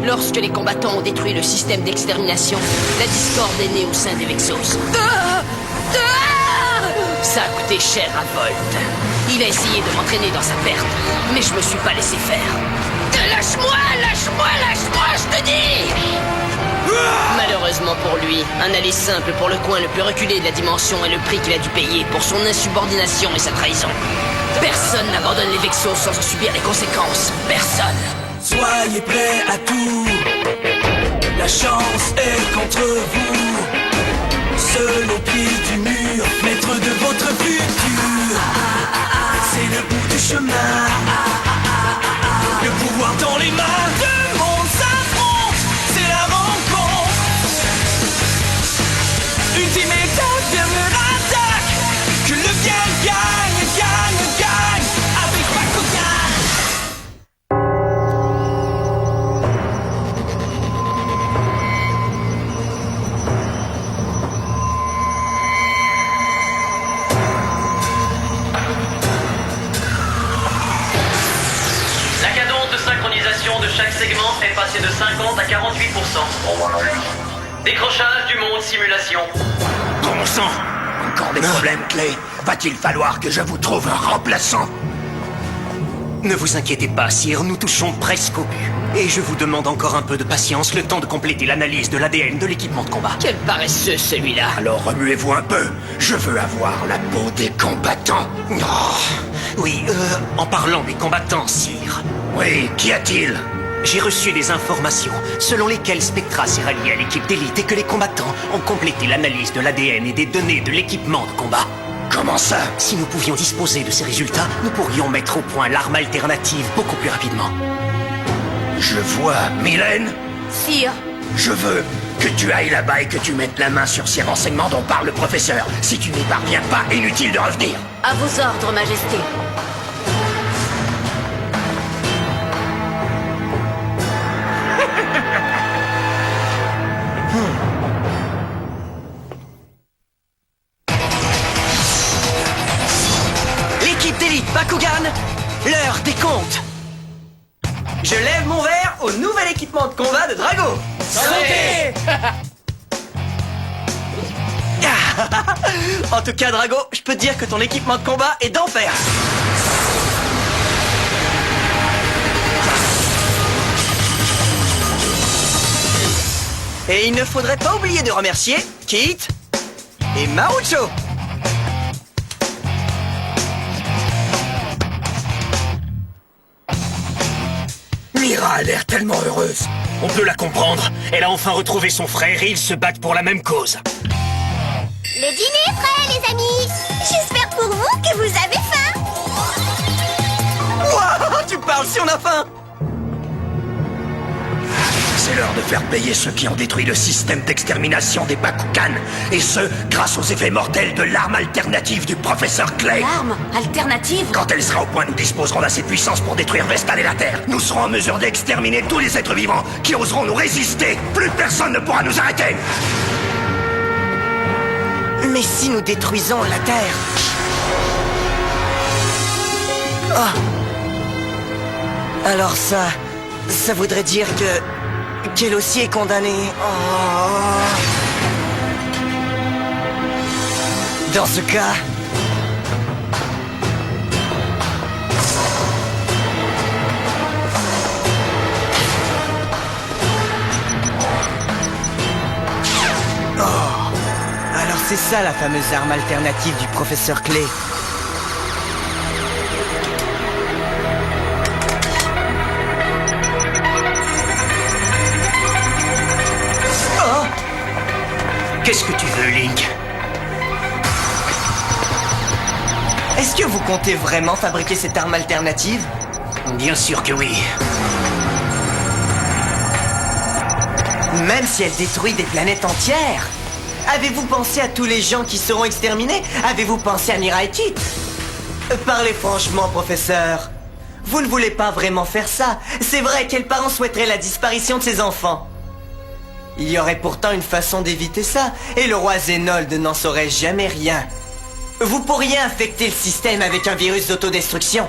Lorsque les combattants ont détruit le système d'extermination, la discorde est née au sein des Vexos. Ça a coûté cher à Volt. Il a essayé de m'entraîner dans sa perte, mais je me suis pas laissé faire. Lâche-moi, lâche-moi, lâche-moi, je te dis! Malheureusement pour lui, un aller simple pour le coin le plus reculé de la dimension est le prix qu'il a dû payer pour son insubordination et sa trahison. Personne n'abandonne les Vexos sans en subir les conséquences. Personne. Soyez prêts à tout. La chance est contre vous. Seul au pied du mur, maître de votre futur. C'est le bout du chemin. Le pouvoir dans les mains. Deux mondes s'affrontent. C'est la rencontre. Ultimate dernière attaque. Que le bien gagne, gagne, gagne. Avec Bakugan. La cadence de synchronisation de chaque segment est passée de 50 à 48%. Décrochage du monde simulation. Bon sang! Encore des problèmes, Clay? Va-t-il falloir que je vous trouve un remplaçant? Ne vous inquiétez pas, sire, nous touchons presque au but. Et je vous demande encore un peu de patience, le temps de compléter l'analyse de l'ADN de l'équipement de combat. Quel paresseux celui-là. Alors remuez-vous un peu. Je veux avoir la peau des combattants. Oh. Oui, en parlant des combattants, sire. Oui, qu'y a-t-il? J'ai reçu des informations selon lesquelles Spectra s'est rallié à l'équipe d'élite et que les combattants ont complété l'analyse de l'ADN et des données de l'équipement de combat. Comment ça? Si nous pouvions disposer de ces résultats, nous pourrions mettre au point l'arme alternative beaucoup plus rapidement. Je vois, Mylène. Sire. Je veux que tu ailles là-bas et que tu mettes la main sur ces renseignements dont parle le professeur. Si tu n'y parviens pas, inutile de revenir. À vos ordres, Majesté. L'équipe d'élite Bakugan, l'heure des comptes. Je lève mon verre au nouvel équipement de combat de Drago. Santé. En tout cas, Drago, je peux te dire que ton équipement de combat est d'enfer. Et il ne faudrait pas oublier de remercier Kit et Marucho. Mira a l'air tellement heureuse. On peut la comprendre. Elle a enfin retrouvé son frère et ils se battent pour la même cause. Le dîner est prêt, les amis. J'espère pour vous que vous avez faim. Ouah, tu parles si on a faim. C'est l'heure de faire payer ceux qui ont détruit le système d'extermination des Bakugan. Et ce, grâce aux effets mortels de l'arme alternative du professeur Clay. L'arme alternative. Quand elle sera au point, nous disposerons d'assez de puissance pour détruire Vestal et la Terre. Nous serons en mesure d'exterminer tous les êtres vivants qui oseront nous résister. Plus personne ne pourra nous arrêter. Mais si nous détruisons la Terre... Oh. Alors ça voudrait dire qu'elle aussi est condamnée. Oh. Dans ce cas... Alors c'est ça la fameuse arme alternative du professeur Clay. Oh! Qu'est-ce que tu veux, Link? Est-ce que vous comptez vraiment fabriquer cette arme alternative? Bien sûr que oui. Même si elle détruit des planètes entières? Avez-vous pensé à tous les gens qui seront exterminés? Avez-vous pensé à Mira et Kit? Parlez franchement, professeur. Vous ne voulez pas vraiment faire ça. C'est vrai, quels parents souhaiteraient la disparition de ses enfants? Il y aurait pourtant une façon d'éviter ça, et le roi Zénold n'en saurait jamais rien. Vous pourriez infecter le système avec un virus d'autodestruction.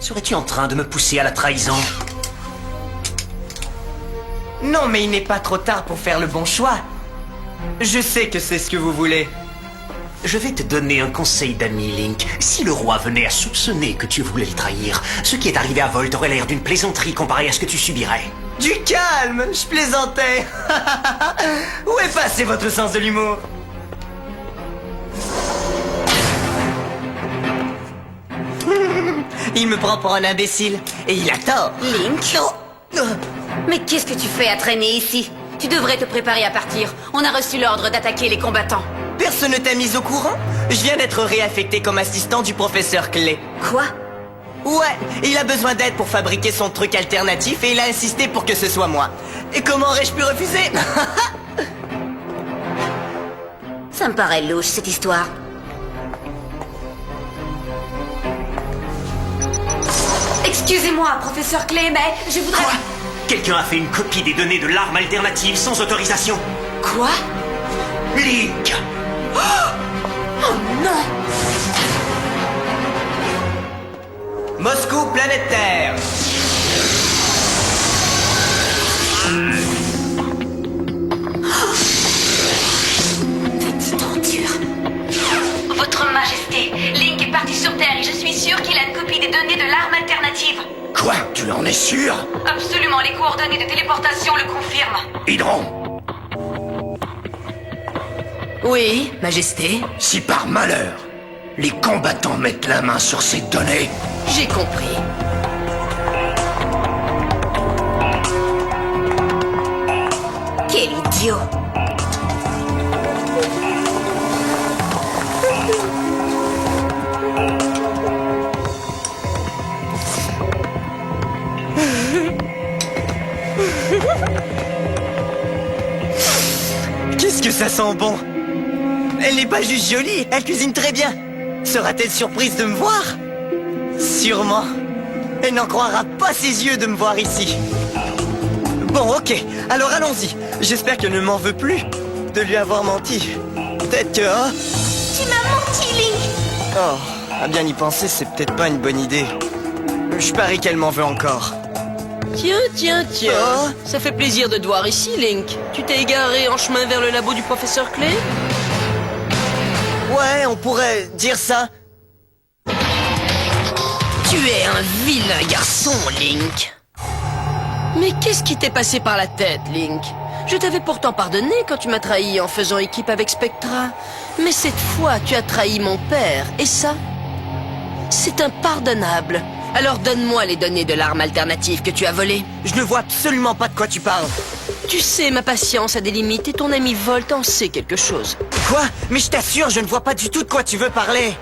Serais-tu en train de me pousser à la trahison? Non, mais il n'est pas trop tard pour faire le bon choix. Je sais que c'est ce que vous voulez. Je vais te donner un conseil d'ami, Link. Si le roi venait à soupçonner que tu voulais le trahir, ce qui est arrivé à Volt aurait l'air d'une plaisanterie comparée à ce que tu subirais. Du calme, je plaisantais. Où est passé votre sens de l'humour? Il me prend pour un imbécile. Et il a tort. Link? Mais qu'est-ce que tu fais à traîner ici? Tu devrais te préparer à partir. On a reçu l'ordre d'attaquer les combattants. Personne ne t'a mis au courant? Je viens d'être réaffecté comme assistant du professeur Clay. Quoi? Ouais, il a besoin d'aide pour fabriquer son truc alternatif et il a insisté pour que ce soit moi. Et comment aurais-je pu refuser? Ça me paraît louche, cette histoire. Excusez-moi, professeur Clay, mais je voudrais... Quoi? Quelqu'un a fait une copie des données de l'arme alternative sans autorisation. Quoi? Link! Oh non! Moscou, planète Terre. Petite ordure. Votre Majesté, Link est parti sur Terre et je suis sûre qu'il a une copie des données de l'arme alternative. Quoi? Tu en es sûr? Absolument, les coordonnées de téléportation le confirment. Hydron! Oui, Majesté, Si par malheur, les combattants mettent la main sur ces données, j'ai compris. Quel idiot! Qu'est-ce que ça sent bon? Elle n'est pas juste jolie, elle cuisine très bien. Sera-t-elle surprise de me voir? Sûrement. Elle n'en croira pas ses yeux de me voir ici. Bon, ok, alors allons-y. J'espère qu'elle ne m'en veut plus de lui avoir menti. Peut-être que... hein? Tu m'as menti, Link. Oh, à bien y penser, c'est peut-être pas une bonne idée. Je parie qu'elle m'en veut encore. Tiens. Oh. Ça fait plaisir de te voir ici, Link. Tu t'es égaré en chemin vers le labo du professeur Clay? Ouais, on pourrait dire ça. Tu es un vilain garçon, Link. Mais qu'est-ce qui t'est passé par la tête, Link? Je t'avais pourtant pardonné quand tu m'as trahi en faisant équipe avec Spectra. Mais cette fois, tu as trahi mon père, et ça, c'est impardonnable. Alors donne-moi les données de l'arme alternative que tu as volée. Je ne vois absolument pas de quoi tu parles. Tu sais, ma patience a des limites et ton ami Volt en sait quelque chose. Quoi? Mais je t'assure, je ne vois pas du tout de quoi tu veux parler.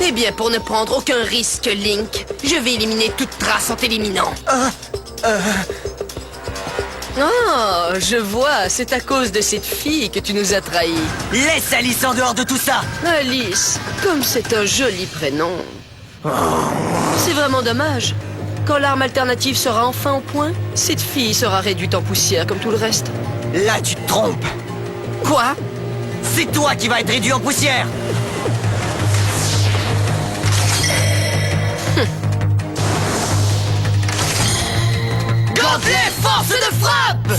Eh bien, pour ne prendre aucun risque, Link, je vais éliminer toute trace en t'éliminant. Oh, je vois, c'est à cause de cette fille que tu nous as trahis. Laisse Alice en dehors de tout ça. Alice, comme c'est un joli prénom. C'est vraiment dommage. Quand l'arme alternative sera enfin au point, cette fille sera réduite en poussière comme tout le reste. Là, tu te trompes. Quoi? C'est toi qui vas être réduit en poussière. Gantelet, force de frappe!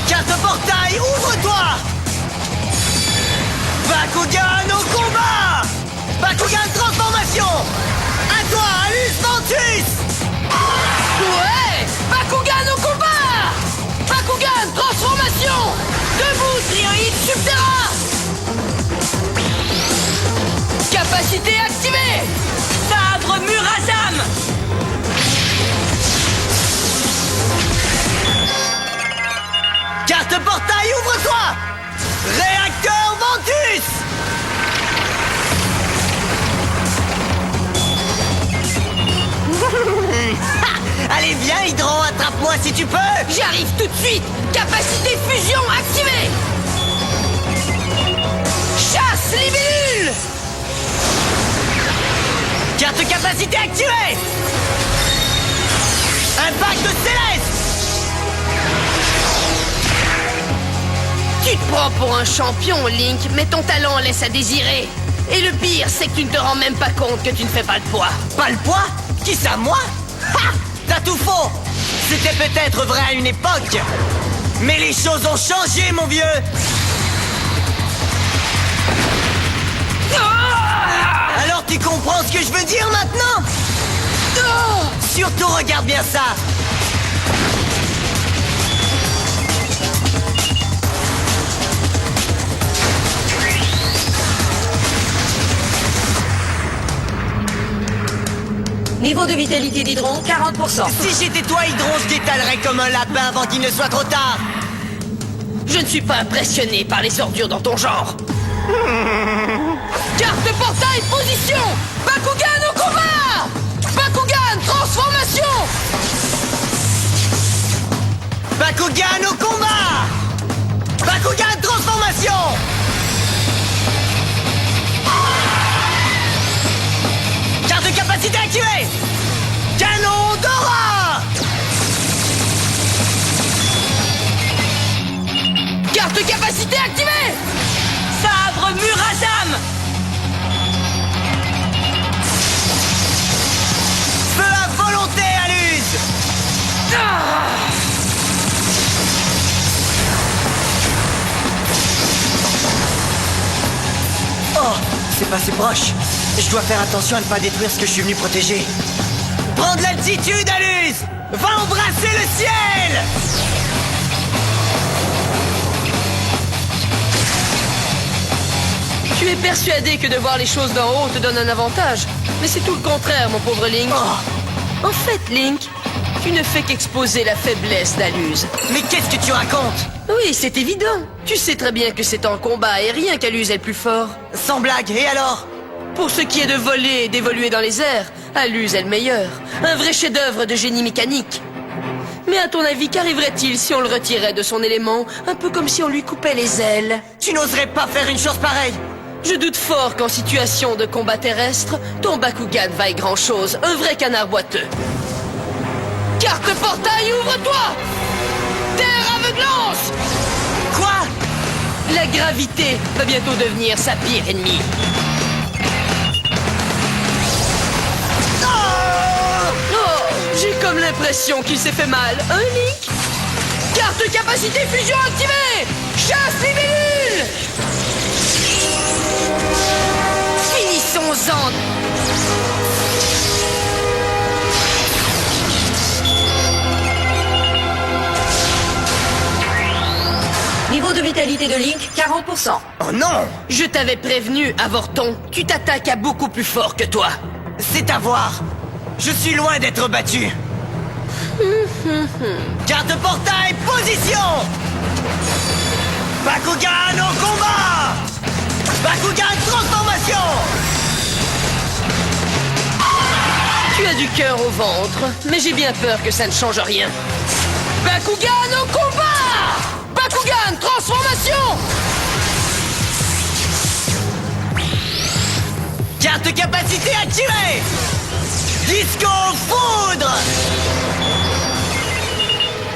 Carte portail, ouvre-toi. Bakugan au combat. Bakugan transformation. À toi, Alice Ventus. Ouais! Bakugan au combat! Bakugan, transformation! Debout, Trioïde Subterra! Capacité activée! Sabre Murazam! Carte portail, ouvre-toi. Réacteur Ventus. Allez, viens, Hydron, attrape-moi si tu peux. J'arrive tout de suite! Capacité fusion activée! Chasse libellule! Carte capacité activée. Impact céleste. Tu te prends pour un champion, Link, mais ton talent laisse à désirer. Et le pire, c'est que tu ne te rends même pas compte que tu ne fais pas le poids. Pas le poids? Qui ça, moi? Ha! T'as tout faux. C'était peut-être vrai à une époque, mais les choses ont changé, mon vieux. Alors tu comprends ce que je veux dire maintenant? Surtout regarde bien ça. Niveau de vitalité d'Hydron, 40%. Si j'étais toi, Hydron, je t'étalerais comme un lapin avant qu'il ne soit trop tard. Je ne suis pas impressionné par les ordures dans ton genre. Carte de portail, position! Bakugan au combat! Bakugan, transformation! Bakugan au combat! Bakugan transformation! Carte de capacité activée! Canon d'aura! Carte de capacité activée! Sabre Murazam! Feu à volonté, Aluse! Oh, c'est passé proche. Je dois faire attention à ne pas détruire ce que je suis venu protéger. Prends de l'altitude, Aluse! Va embrasser le ciel! Tu es persuadé que de voir les choses d'en haut te donne un avantage. Mais c'est tout le contraire, mon pauvre Link. Oh. En fait, Link, tu ne fais qu'exposer la faiblesse d'Aluse. Mais qu'est-ce que tu racontes? Oui, c'est évident. Tu sais très bien que c'est en combat aérien qu'Aluse est le plus fort. Sans blague, et alors? Pour ce qui est de voler et d'évoluer dans les airs, Aluse est le meilleur. Un vrai chef-d'œuvre de génie mécanique. Mais à ton avis, qu'arriverait-il si on le retirait de son élément, un peu comme si on lui coupait les ailes? Tu n'oserais pas faire une chose pareille? Je doute fort qu'en situation de combat terrestre, ton Bakugan vaille grand-chose, un vrai canard boiteux. Carte portail, ouvre-toi! Terre aveuglance! Quoi? La gravité va bientôt devenir sa pire ennemie. Oh, j'ai comme l'impression qu'il s'est fait mal, hein, Link? Carte capacité fusion activée! Chasse libellule! Finissons-en! Niveau de vitalité de Link, 40%. Oh non! Je t'avais prévenu, Avorton, tu t'attaques à beaucoup plus fort que toi. C'est à voir. Je suis loin d'être battu. Carte de portail, position! Bakugan au combat! Bakugan transformation! Tu as du cœur au ventre, mais j'ai bien peur que ça ne change rien. Bakugan au combat! Bakugan transformation! Carte de capacité activée! Disco foudre!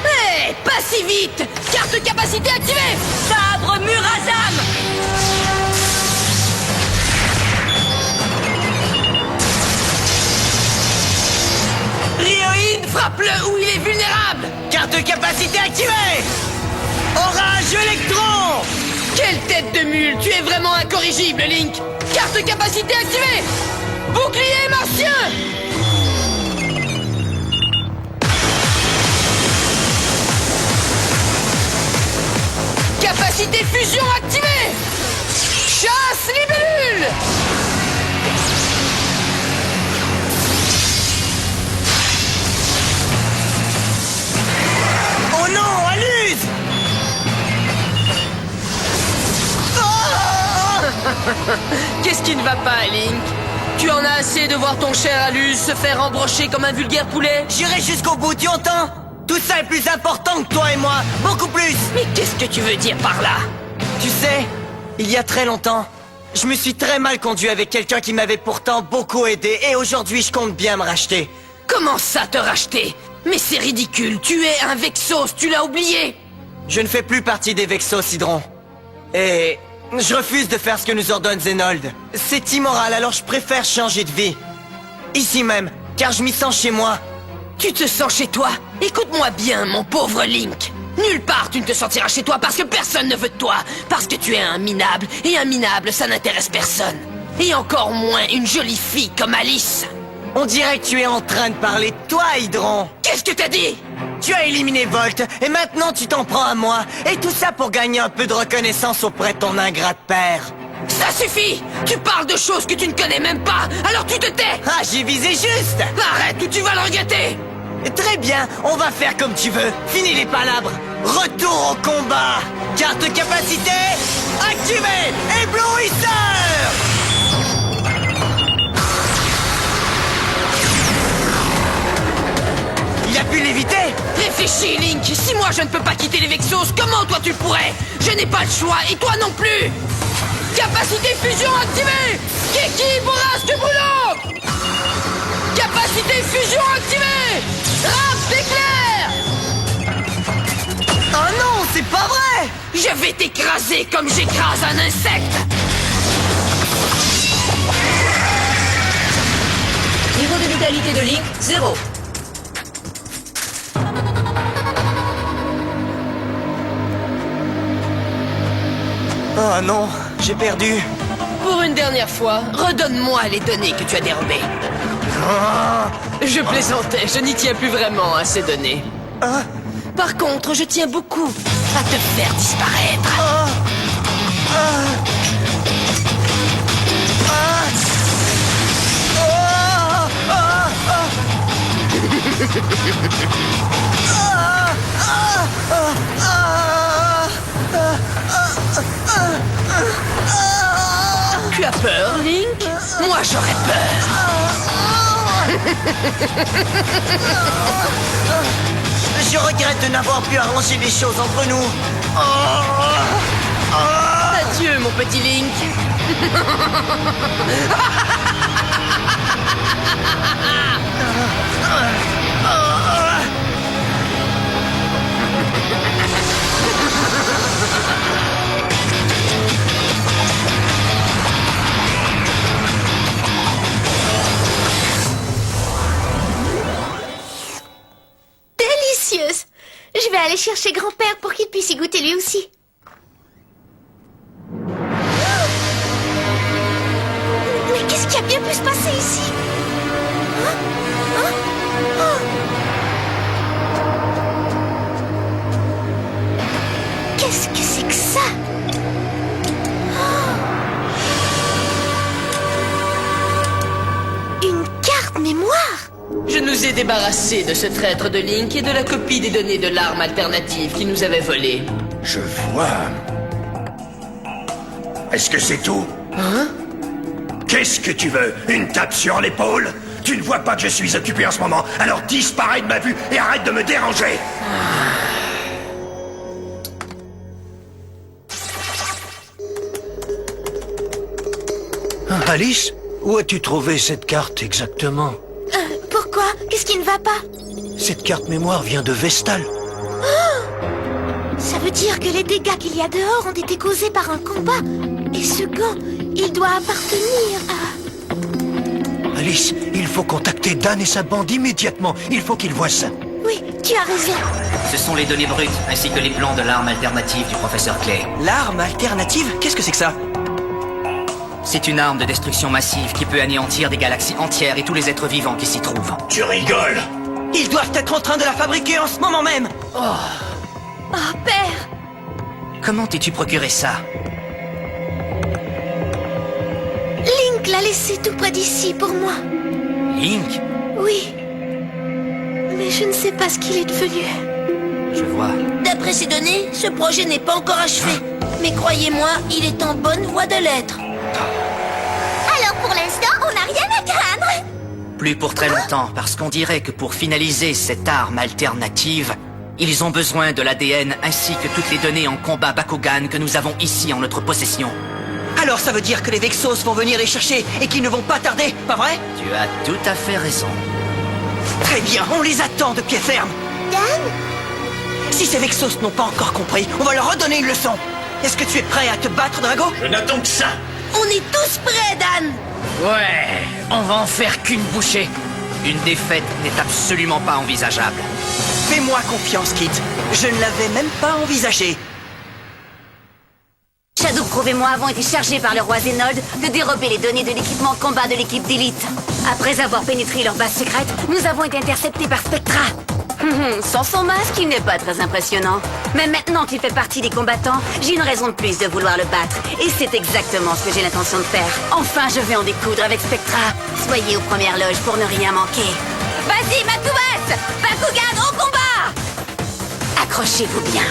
Hé, pas si vite! Carte de capacité activée! Sabre Murazam! Ryoïde, frappe-le où il est vulnérable! Carte de capacité activée! Orage électron! Quelle tête de mule! Tu es vraiment incorrigible, Link! Carte de capacité activée! Bouclier martien! Capacité fusion activée! Chasse libellule! Oh non, Aluse! Qu'est-ce qui ne va pas, Link? Tu en as assez de voir ton cher Aluse se faire embrocher comme un vulgaire poulet? J'irai jusqu'au bout, tu entends? Tout ça est plus important que toi et moi, beaucoup plus! Mais qu'est-ce que tu veux dire par là? Tu sais, il y a très longtemps, je me suis très mal conduit avec quelqu'un qui m'avait pourtant beaucoup aidé et aujourd'hui je compte bien me racheter. Comment ça te racheter? Mais c'est ridicule, tu es un Vexos, tu l'as oublié! Je ne fais plus partie des Vexos, Hydron. Et je refuse de faire ce que nous ordonne Zenold. C'est immoral, alors je préfère changer de vie. Ici même, car je m'y sens chez moi. Tu te sens chez toi? Écoute-moi bien, mon pauvre Link. Nulle part tu ne te sentiras chez toi parce que personne ne veut de toi. Parce que tu es un minable, et un minable, ça n'intéresse personne. Et encore moins une jolie fille comme Alice. On dirait que tu es en train de parler de toi, Hydron. Qu'est-ce que t'as dit? Tu as éliminé Volt, et maintenant tu t'en prends à moi. Et tout ça pour gagner un peu de reconnaissance auprès de ton ingrat père. Ça suffit! Tu parles de choses que tu ne connais même pas, alors tu te tais! Ah, j'ai visé juste. Arrête ou tu vas le regretter! Très bien, on va faire comme tu veux. Fini les palabres. Retour au combat. Carte capacité activée. Éblouisseur. Il a pu l'éviter. Réfléchis, Link! Si moi je ne peux pas quitter les Vexos, comment toi tu pourrais? Je n'ai pas le choix, et toi non plus! Capacité fusion activée! Kiki bourrasque boulot! Capacité fusion activée! Rap d'éclair! Oh non, c'est pas vrai. Je vais t'écraser comme j'écrase un insecte! Niveau de vitalité de Link, 0. Oh non, j'ai perdu. Pour une dernière fois, redonne-moi les données que tu as dérobées. Je plaisantais, je n'y tiens plus vraiment à ces données. Par contre, je tiens beaucoup à te faire disparaître. Tu as peur, Link? Moi, j'aurais peur. Je regrette de n'avoir pu arranger les choses entre nous. Adieu, mon petit Link. Délicieuse. Je vais aller chercher grand-père pour qu'il puisse y goûter lui aussi. Mais qu'est-ce qui a bien pu se passer ici? Qu'est-ce que c'est que ça? Une carte mémoire? Je nous ai débarrassés de ce traître de Link et de la copie des données de l'arme alternative qui nous avait volé. Je vois. Est-ce que c'est tout? Hein? Qu'est-ce que tu veux? Une tape sur l'épaule? Tu ne vois pas que je suis occupé en ce moment, alors disparais de ma vue et arrête de me déranger! Alice, où as-tu trouvé cette carte exactement? Pourquoi? Qu'est-ce qui ne va pas? Cette carte mémoire vient de Vestal. Ça veut dire que les dégâts qu'il y a dehors ont été causés par un combat. Et ce gant, il doit appartenir à... Alice, il faut contacter Dan et sa bande immédiatement. Il faut qu'ils voient ça. Oui, tu as raison. Ce sont les données brutes, ainsi que les plans de l'arme alternative du professeur Clay. L'arme alternative? Qu'est-ce que c'est que ça? C'est une arme de destruction massive qui peut anéantir des galaxies entières et tous les êtres vivants qui s'y trouvent. Tu rigoles? Ils doivent être en train de la fabriquer en ce moment même. Oh, père! Comment t'es-tu procuré ça? Link l'a laissé tout près d'ici pour moi. Link? Oui. Mais je ne sais pas ce qu'il est devenu. Je vois. D'après ces données, ce projet n'est pas encore achevé. Mais croyez-moi, il est en bonne voie de l'être. Alors pour l'instant, on n'a rien à craindre. Plus pour très longtemps, parce qu'on dirait que pour finaliser cette arme alternative, ils ont besoin de l'ADN ainsi que toutes les données en combat Bakugan que nous avons ici en notre possession. Alors ça veut dire que les Vexos vont venir les chercher et qu'ils ne vont pas tarder, pas vrai? Tu as tout à fait raison. Très bien, on les attend de pied ferme. Dan? Si ces Vexos n'ont pas encore compris, on va leur redonner une leçon. Est-ce que tu es prêt à te battre, Drago? Je n'attends que ça. On est tous prêts, Dan! Ouais, on va en faire qu'une bouchée. Une défaite n'est absolument pas envisageable. Fais-moi confiance, Kit. Je ne l'avais même pas envisagé. Shadow Prove et moi avons été chargés par le roi Zénold de dérober les données de l'équipement de combat de l'équipe d'élite. Après avoir pénétré leur base secrète, nous avons été interceptés par Spectra. Sans son masque, il n'est pas très impressionnant. Mais maintenant qu'il fait partie des combattants, j'ai une raison de plus de vouloir le battre. Et c'est exactement ce que j'ai l'intention de faire. Enfin, je vais en découdre avec Spectra. Soyez aux premières loges pour ne rien manquer. Vas-y, Matouas! Bakugan au combat! Accrochez-vous bien.